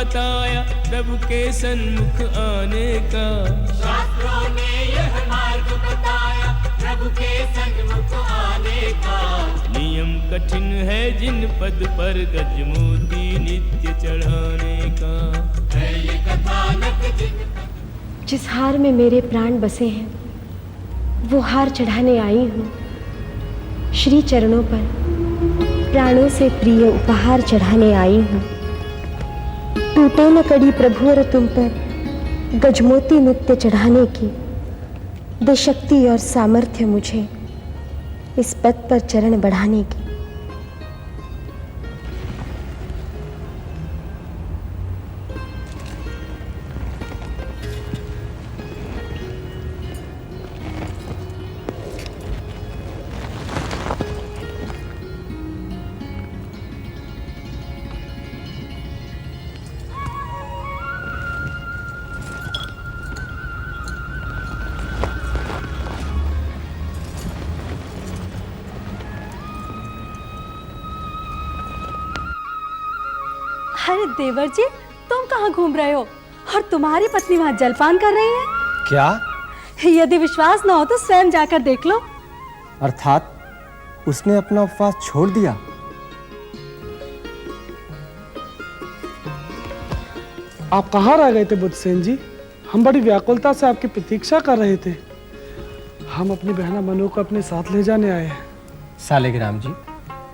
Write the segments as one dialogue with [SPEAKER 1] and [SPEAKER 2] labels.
[SPEAKER 1] बताया प्रभु के सन्मुख आने का।
[SPEAKER 2] शास्त्रों ने यह मार्ग बताया प्रभु के सन्मुख आने का।
[SPEAKER 1] नियम कठिन है जिन पद पर गज मोती नित्य चढ़ाने का।
[SPEAKER 2] है ये कथानक
[SPEAKER 3] जिस हार में मेरे प्राण बसे हैं वो हार चढ़ाने आई हूँ। श्री चरणों पर प्राणों से प्रिय उपहार चढ़ाने आई हूँ। टूटे न कड़ी प्रभु और तुम पर गजमोती नित्य चढ़ाने की। दे शक्ति और सामर्थ्य मुझे इस पद पर चरण बढ़ाने की।
[SPEAKER 4] अरे देवर जी, तुम कहाँ घूम रहे हो और तुम्हारी पत्नी वहाँ जलपान कर रही है?
[SPEAKER 5] क्या?
[SPEAKER 4] यदि विश्वास न हो तो स्वयं जाकर देख लो।
[SPEAKER 5] अर्थात उसने अपना उपवास छोड़ दिया?
[SPEAKER 6] आप कहाँ रह गए थे बुद्धसेन जी? हम बड़ी व्याकुलता से आपकी प्रतीक्षा कर रहे थे। हम अपनी बहना मनु को अपने साथ ले जाने आए हैं।
[SPEAKER 5] सालिग्राम जी,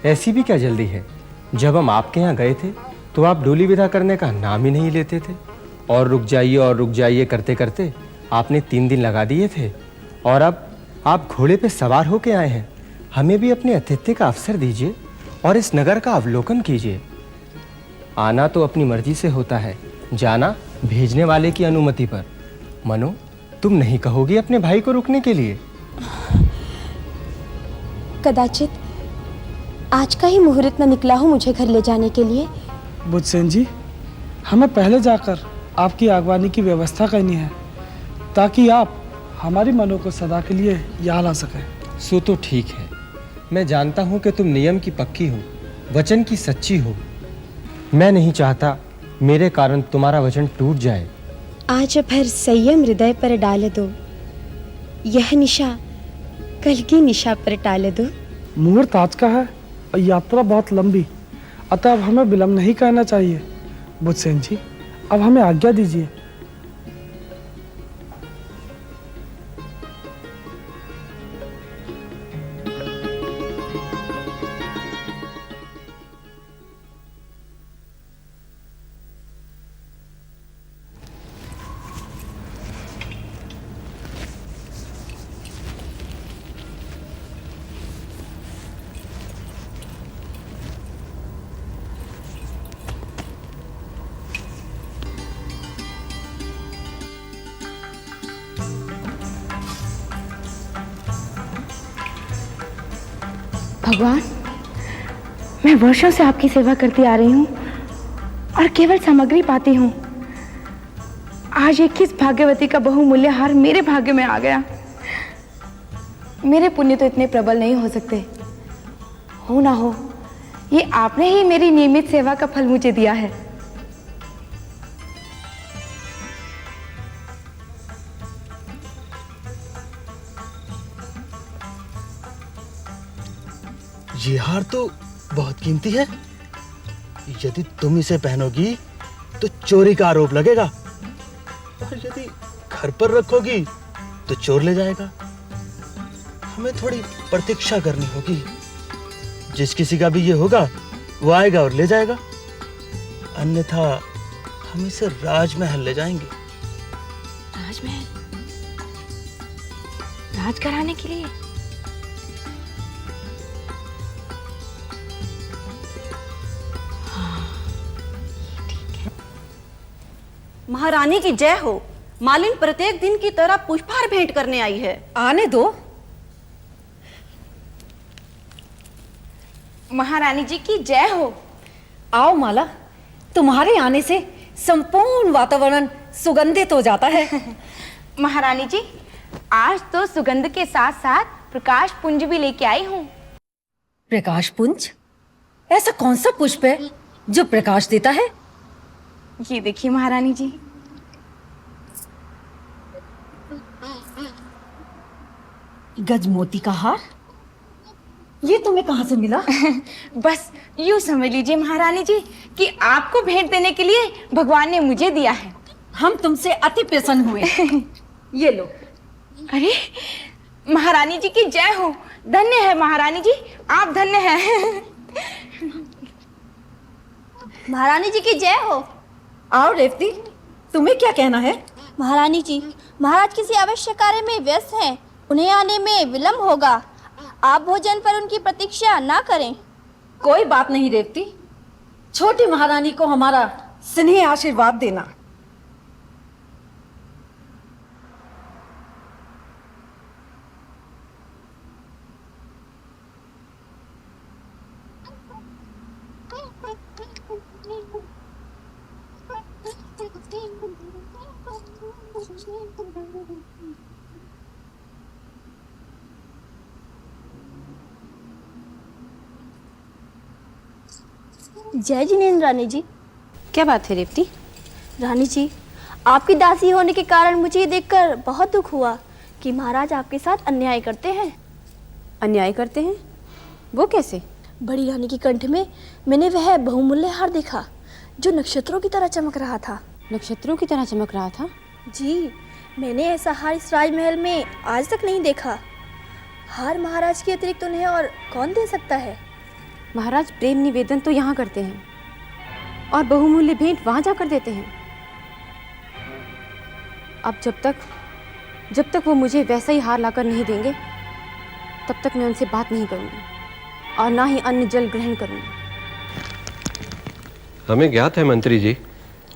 [SPEAKER 5] ऐसी भी क्या जल्दी है? जब हम आपके यहाँ गए थे तो आप डोली विदा करने का नाम ही नहीं लेते थे, और रुक जाइए करते करते आपने 3 दिन लगा दिए थे, और अब आप घोड़े पे सवार होके आए हैं। हमें भी अपने आतिथ्य का अवसर दीजिए और इस नगर का अवलोकन कीजिए। आना तो अपनी मर्जी से होता है, जाना भेजने वाले की अनुमति पर। मनो, तुम नहीं कहोगी अपने भाई को रुकने के लिए?
[SPEAKER 3] कदाचित आज का ही मुहूर्त न निकला हो मुझे घर ले जाने के लिए।
[SPEAKER 6] बुद्धसेन जी, हमें पहले जाकर आपकी आगवानी की व्यवस्था करनी है ताकि आप हमारी मनो को सदा के लिए यहाँ ला सकें।
[SPEAKER 5] सो तो ठीक है। मैं जानता हूँ कि तुम नियम की पक्की हो, वचन की सच्ची हो। मैं नहीं चाहता मेरे कारण तुम्हारा वचन टूट जाए।
[SPEAKER 3] आज भर संयम हृदय पर डाल दो, यह निशा कल की निशा पर टाल दो।
[SPEAKER 6] मुहूर्त आज का है और यात्रा बहुत लंबी, अतः अब हमें विलंब नहीं करना चाहिए। बुद्धसेन जी, अब हमें आज्ञा दीजिए।
[SPEAKER 3] भगवान, मैं वर्षों से आपकी सेवा करती आ रही हूँ और केवल सामग्री पाती हूँ। आज एक किस भाग्यवती का बहुमूल्य हार मेरे भाग्य में आ गया। मेरे पुण्य तो इतने प्रबल नहीं हो सकते। हो ना हो, ये आपने ही मेरी नियमित सेवा का फल मुझे दिया है।
[SPEAKER 7] ये हार तो बहुत कीमती है। यदि तुम इसे पहनोगी तो चोरी का आरोप लगेगा, और यदि घर पर रखोगी तो चोर ले जाएगा। हमें थोड़ी प्रतीक्षा करनी होगी। जिस किसी का भी ये होगा वो आएगा और ले जाएगा, अन्यथा हम इसे राजमहल ले जाएंगे।
[SPEAKER 3] राजमहल? राज कराने के लिए?
[SPEAKER 4] महारानी की जय हो। मालिन प्रत्येक दिन की तरह पुष्पहार भेंट करने आई है।
[SPEAKER 8] आने दो।
[SPEAKER 3] महारानी जी की जय हो।
[SPEAKER 8] आओ माला, तुम्हारे आने से संपूर्ण वातावरण सुगंधित हो जाता है।
[SPEAKER 3] महारानी जी, आज तो सुगंध के साथ साथ प्रकाश पुंज भी लेके आई हूँ।
[SPEAKER 8] प्रकाश पुंज? ऐसा कौन सा पुष्प है जो प्रकाश देता है?
[SPEAKER 9] ये देखिए महारानी जी।
[SPEAKER 8] गजमोती का हार? ये तुम्हें कहाँ से मिला?
[SPEAKER 9] बस यूं समझ लीजिए महारानी जी कि आपको भेंट देने के लिए भगवान ने मुझे दिया है।
[SPEAKER 8] हम तुमसे अति प्रसन्न हुए। ये लो।
[SPEAKER 9] अरे महारानी जी की जय हो। धन्य है महारानी जी, आप धन्य हैं।
[SPEAKER 10] महारानी जी की जय हो।
[SPEAKER 8] आओ रेवती, तुम्हें क्या कहना है?
[SPEAKER 10] महारानी जी, महाराज किसी आवश्यक कार्य में व्यस्त हैं, उन्हें आने में विलंब होगा। आप भोजन पर उनकी प्रतीक्षा ना करें।
[SPEAKER 8] कोई बात नहीं रेवती, छोटी महारानी को हमारा स्नेह आशीर्वाद देना।
[SPEAKER 10] जय जिनेन्द्र रानी जी।
[SPEAKER 4] क्या बात है रेवती?
[SPEAKER 10] रानी जी, आपकी दासी होने के कारण मुझे ये देखकर बहुत दुख हुआ कि महाराज आपके साथ अन्याय करते हैं।
[SPEAKER 4] अन्याय करते हैं? वो कैसे?
[SPEAKER 10] बड़ी रानी की कंठ में मैंने वह बहुमूल्य हार देखा जो नक्षत्रों की तरह चमक रहा था।
[SPEAKER 4] नक्षत्रों की तरह चमक रहा था?
[SPEAKER 10] जी, मैंने ऐसा हार इस राजमहल में आज तक नहीं देखा। हार महाराज के अतिरिक्त उन्हें और कौन दे सकता है?
[SPEAKER 4] महाराज प्रेम निवेदन तो यहाँ करते हैं और बहुमूल्य भेंट वहाँ जाकर देते हैं। अब जब तक वो मुझे वैसा ही हार लाकर नहीं देंगे तब तक मैं उनसे बात नहीं करूँगी और ना ही अन्न जल ग्रहण करूँगी।
[SPEAKER 11] हमें ज्ञात है मंत्री जी,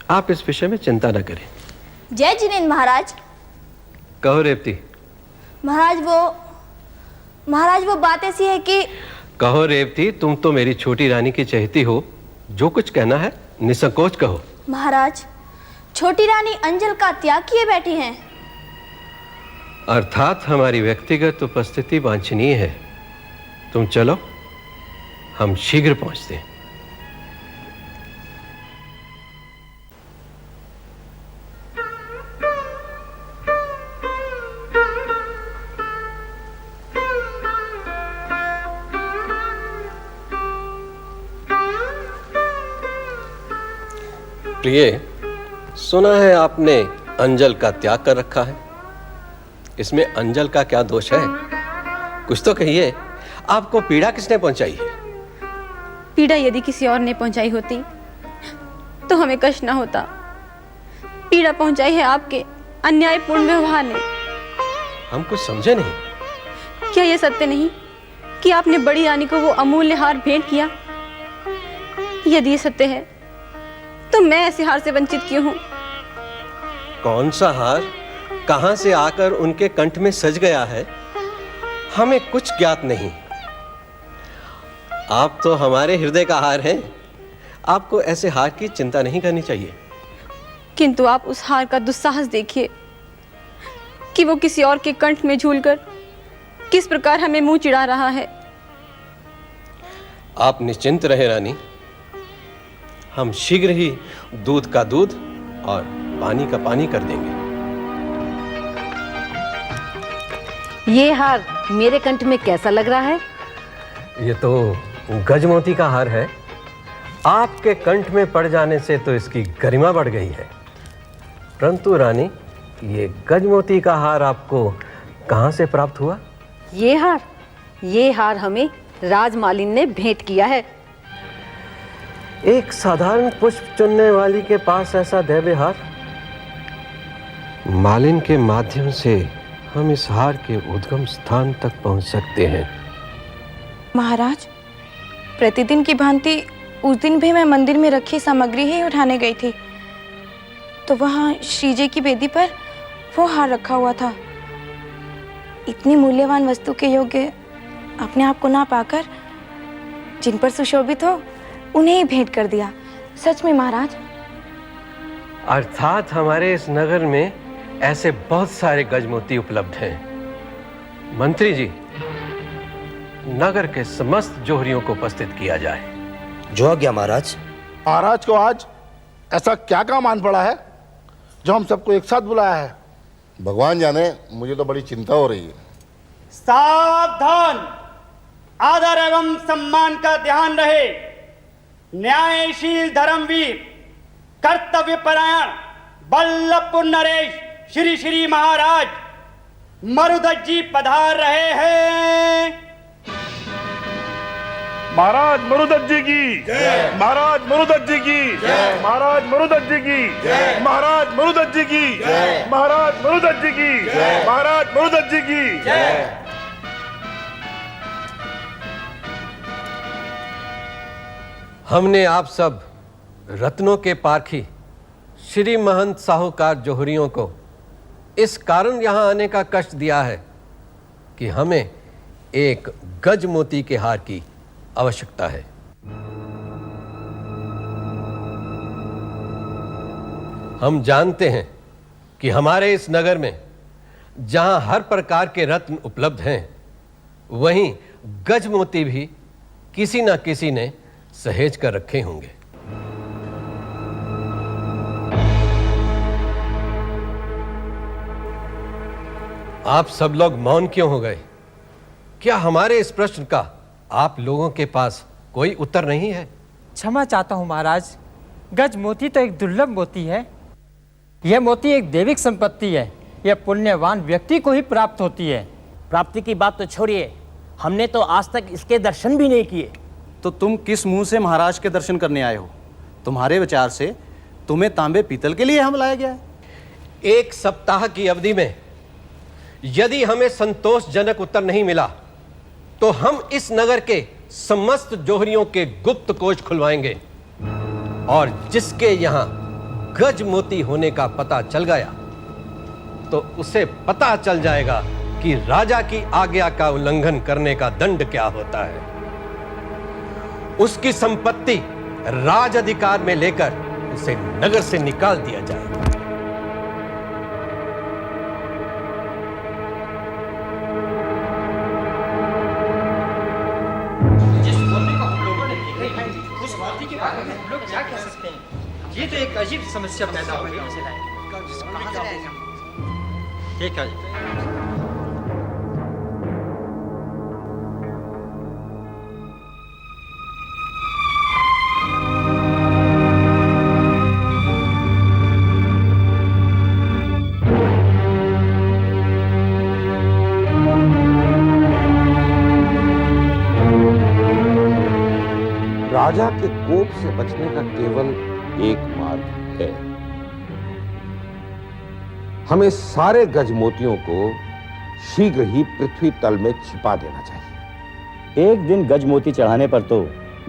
[SPEAKER 11] आप इस विषय में चिंता न करें।
[SPEAKER 10] जय जिनेन्द्र महाराज।
[SPEAKER 11] कहो रेवती।
[SPEAKER 10] महाराज वो बात ऐसी है कि।
[SPEAKER 11] कहो रेवती, तुम तो मेरी छोटी रानी की चहेती हो, जो कुछ कहना है निसंकोच कहो।
[SPEAKER 10] महाराज, छोटी रानी अंजल का त्याग किए बैठी हैं।
[SPEAKER 11] अर्थात हमारी व्यक्तिगत उपस्थिति वांछनीय है। तुम चलो, हम शीघ्र पहुंचते हैं। प्रिय, सुना है आपने अंजल का त्याग कर रखा है। इसमें अंजल का क्या दोष है? कुछ तो कहिए। आपको पीड़ा किसने पहुंचाई है?
[SPEAKER 4] पीड़ा यदि किसी और ने पहुंचाई होती तो हमें कष्ट ना होता। पीड़ा पहुंचाई है आपके अन्यायपूर्ण व्यवहार ने।
[SPEAKER 11] हम कुछ समझे नहीं।
[SPEAKER 4] क्या यह सत्य नहीं कि आपने बड़ी रानी को वो अमूल्य हार भेंट किया? यदि ये सत्य है तो मैं ऐसे हार से वंचित क्यों हूं?
[SPEAKER 11] कौन सा हार कहां से आकर उनके कंठ में सज गया है, हमें कुछ ज्ञात नहीं। आप तो हमारे हृदय का हार हैं। आपको ऐसे हार की चिंता नहीं करनी चाहिए।
[SPEAKER 4] किंतु आप उस हार का दुस्साहस देखिए कि वो किसी और के कंठ में झूलकर किस प्रकार हमें मुंह चिढ़ा रहा है।
[SPEAKER 11] आप निश्चिंत रहे रानी, हम शीघ्र ही दूध का दूध और पानी का पानी कर देंगे।
[SPEAKER 8] ये हार मेरे कंठ में कैसा लग रहा है?
[SPEAKER 11] ये तो गजमोती का हार है। आपके कंठ में पड़ जाने से तो इसकी गरिमा बढ़ गई है। परंतु रानी, ये गजमोती का हार आपको कहां से प्राप्त हुआ?
[SPEAKER 8] ये हार हमें राजमालिन ने भेंट किया है।
[SPEAKER 11] एक साधारण पुष्प चुनने वाली के पास ऐसा दैव्य हार? मालिन के माध्यम से हम इस हार के उद्गम स्थान तक पहुंच सकते हैं।
[SPEAKER 9] महाराज, प्रतिदिन की भांति उस दिन भी मैं मंदिर में रखी सामग्री ही उठाने गई थी, तो वहां श्रीजी की वेदी पर वो हार रखा हुआ था। इतनी मूल्यवान वस्तु के योग्य अपने आप को ना पाकर जिन पर सुशोभित हो उन्हें ही भेंट कर दिया। सच में महाराज।
[SPEAKER 11] अर्थात हमारे इस नगर में ऐसे बहुत सारे गजमोती उपलब्ध हैं। मंत्री जी, नगर के समस्त जोहरियों को उपस्थित किया जाए।
[SPEAKER 7] जो आज्ञा महाराज।
[SPEAKER 12] महाराज को आज ऐसा क्या काम आन पड़ा है जो हम सबको एक साथ बुलाया है?
[SPEAKER 13] भगवान जाने, मुझे तो बड़ी चिंता हो रही है।
[SPEAKER 14] सावधान, आदर एवं सम्मान का ध्यान रहे। न्यायशील धर्मवीर, कर्तव्यपरायण, बल्लभपुर नरेश श्री श्री महाराज मरुदत्त जी पधार रहे हैं।
[SPEAKER 12] महाराज मरुदत्त जी की जय, महाराज मरुदत्त जी की जय, महाराज मरुदत्त जी की जय, महाराज मरुदत्त जी की जय, महाराज मरुदत्त जी की जय, महाराज मरुदत्त जी की जय।
[SPEAKER 11] हमने आप सब रत्नों के पारखी श्री महंत साहूकार जौहरियों को इस कारण यहां आने का कष्ट दिया है कि हमें एक गज मोती के हार की आवश्यकता है। हम जानते हैं कि हमारे इस नगर में जहां हर प्रकार के रत्न उपलब्ध हैं, वहीं गज मोती भी किसी न किसी ने सहेज कर रखे होंगे। आप सब लोग मौन क्यों हो गए? क्या हमारे इस प्रश्न का आप लोगों के पास कोई उत्तर नहीं है?
[SPEAKER 15] क्षमा चाहता हूं महाराज, गज मोती तो एक दुर्लभ मोती है। यह मोती एक दैविक संपत्ति है। यह पुण्यवान व्यक्ति को ही प्राप्त होती है।
[SPEAKER 16] प्राप्ति की बात तो छोड़िए, हमने तो आज तक इसके दर्शन भी नहीं किए।
[SPEAKER 7] तो तुम किस मुंह से महाराज के दर्शन करने आए हो? तुम्हारे विचार से तुम्हें तांबे पीतल के लिए हम लाया गया है?
[SPEAKER 11] एक सप्ताह की अवधि में यदि हमें संतोषजनक उत्तर नहीं मिला तो हम इस नगर के समस्त जौहरियों के गुप्त कोष खुलवाएंगे, और जिसके यहां गज मोती होने का पता चल गया तो उसे पता चल जाएगा कि राजा की आज्ञा का उल्लंघन करने का दंड क्या होता है। उसकी संपत्ति राज अधिकार में लेकर उसे नगर से निकाल दिया जाएगा।
[SPEAKER 15] उस मोती के बारे में हम लोग क्या कह सकते हैं? ये तो एक अजीब समस्या पैदा हो गई। ठीक है।
[SPEAKER 13] राजा के कोप से बचने का केवल एक मार्ग है। हमें सारे गजमोतियों को शीघ्र ही पृथ्वी तल में छिपा देना चाहिए।
[SPEAKER 17] एक दिन गजमोती चढ़ाने पर तो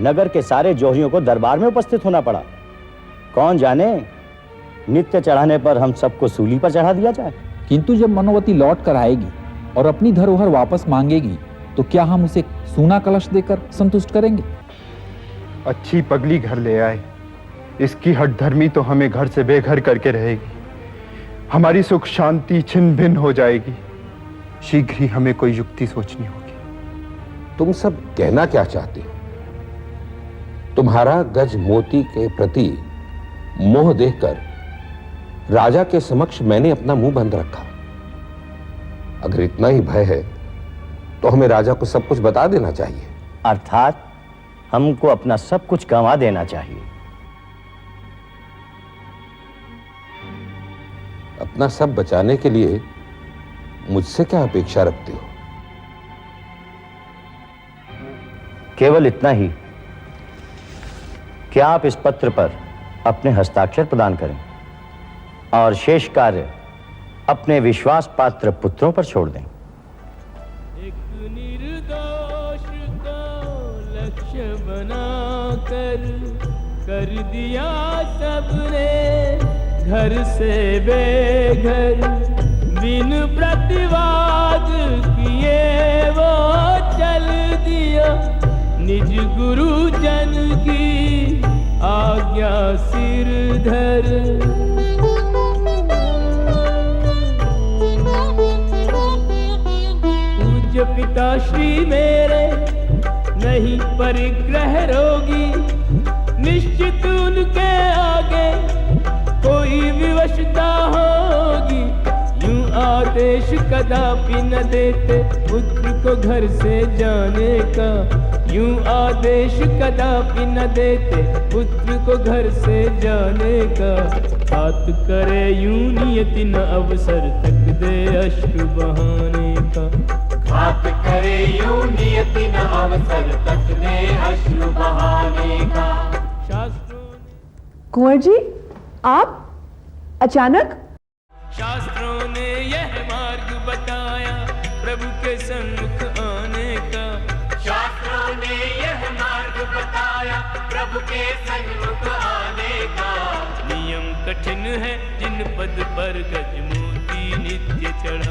[SPEAKER 17] नगर के सारे जौहरियों को दरबार में उपस्थित होना पड़ा। कौन जाने नित्य चढ़ाने पर हम सबको सूली पर चढ़ा दिया जाए।
[SPEAKER 18] किंतु जब मनोवती लौट कर आएगी और अपनी धरोहर वापस मांगेगी तो क्या हम उसे सोना कलश देकर संतुष्ट करेंगे?
[SPEAKER 19] अच्छी पगली घर ले आए, इसकी हठधर्मी तो हमें घर से बेघर करके रहेगी। हमारी सुख शांति छिन्न भिन्न हो जाएगी। शीघ्र ही हमें कोई युक्ति सोचनी होगी।
[SPEAKER 13] तुम सब कहना क्या चाहते हो? तुम्हारा गज मोती के प्रति मोह देखकर राजा के समक्ष मैंने अपना मुंह बंद रखा। अगर इतना ही भय है तो हमें राजा को सब कुछ बता देना चाहिए।
[SPEAKER 17] अर्थात हमको अपना सब कुछ गंवा देना चाहिए।
[SPEAKER 13] अपना सब बचाने के लिए मुझसे क्या अपेक्षा रखते हो?
[SPEAKER 17] केवल इतना ही कि आप इस पत्र पर अपने हस्ताक्षर प्रदान करें और शेष कार्य अपने विश्वास पात्र पुत्रों पर छोड़ दें।
[SPEAKER 1] कर दिया सबने घर से बेघर, बिन प्रतिवाद किए वो चल दिया निज गुरुजन की आज्ञा सिर धर। पूज्य पिताश्री मेरे नहीं परिग्रह रोगी, निश्चित उनके आगे विवशता होगी। यूं आदेश कदापि न देते पुत्र को घर से जाने का। यूं आदेश कदापि न देते पुत्र को घर से जाने का। बात करे यूं नियति न अवसर तक दे अश्रु बहाने का।
[SPEAKER 2] बात करे यूं नियति न अवसर तक दे अश्रु बहाने का।
[SPEAKER 20] कुंवर जी, आप अचानक?
[SPEAKER 1] शास्त्रों ने यह मार्ग बताया प्रभु के सन्मुख आने का।
[SPEAKER 2] शास्त्रों ने यह मार्ग बताया प्रभु के सन्मुख आने का।
[SPEAKER 1] नियम कठिन है जिन पद पर गजमोती नित्य चढ़